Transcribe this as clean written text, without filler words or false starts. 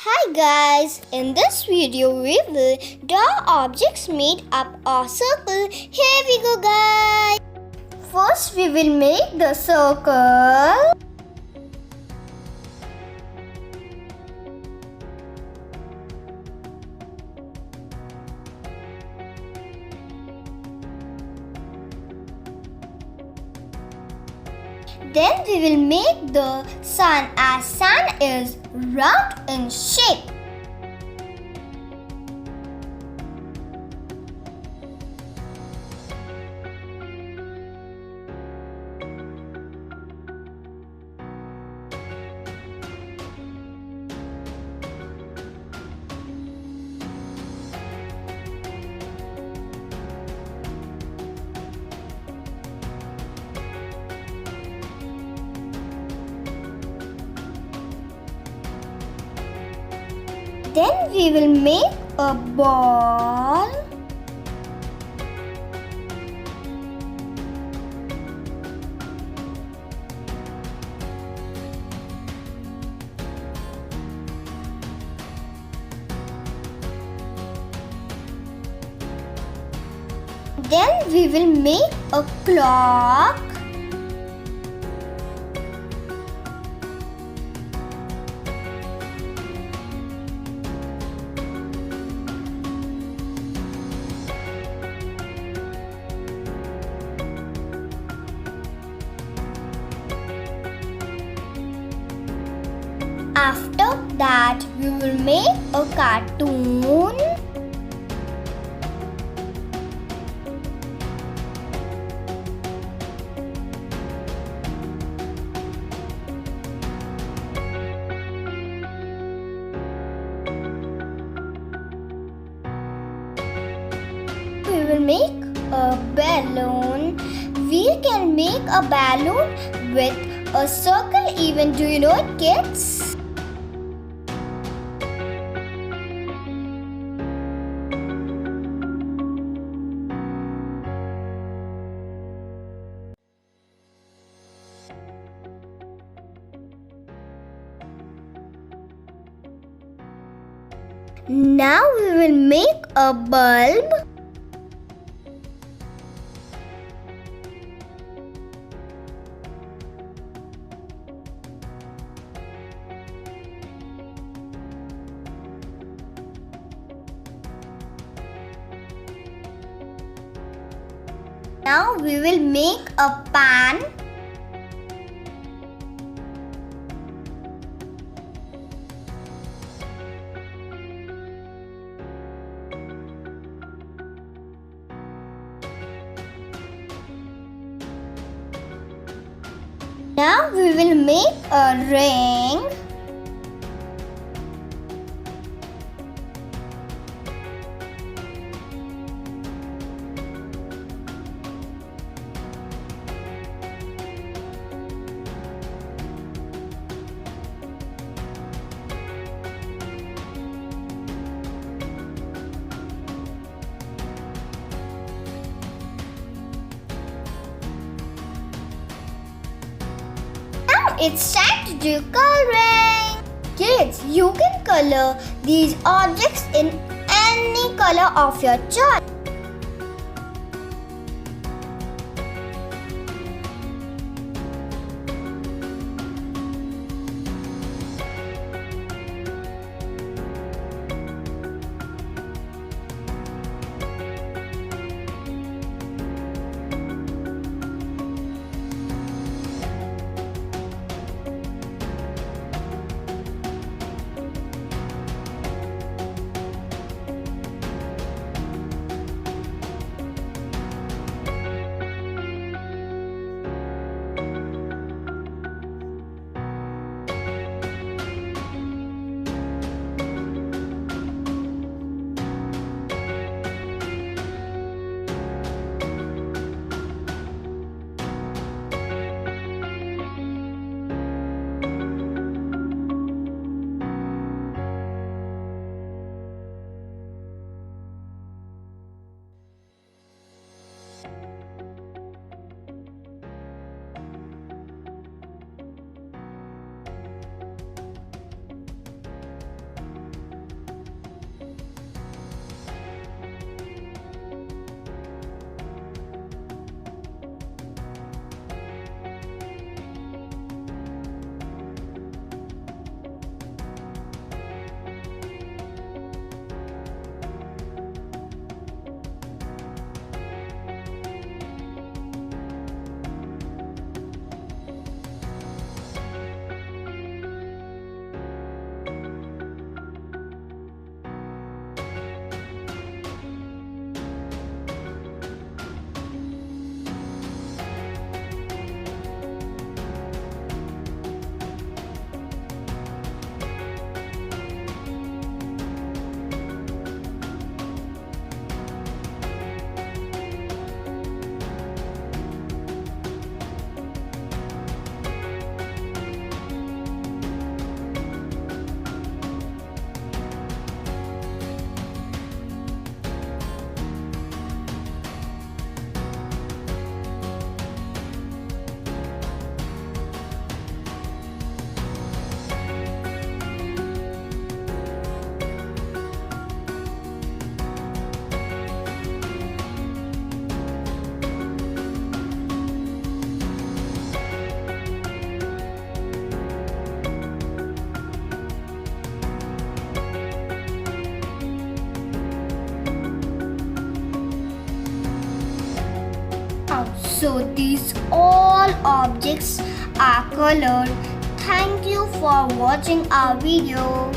Hi guys, in this video we will draw objects made up of circle. Here we go guys. First we will make the circle. Then we will make the sun as sun is round in shape. Then we will make a ball. Then we will make a clock. After that, we will make a cartoon. We will make a balloon. We can make a balloon with a circle even. Do you know it, kids? Now we will make a bulb. Now we will make a pan. Now we will make a ring. It's time to do coloring. Kids, you can color these objects in any color of your choice. So these all objects are colored. Thank you for watching our video.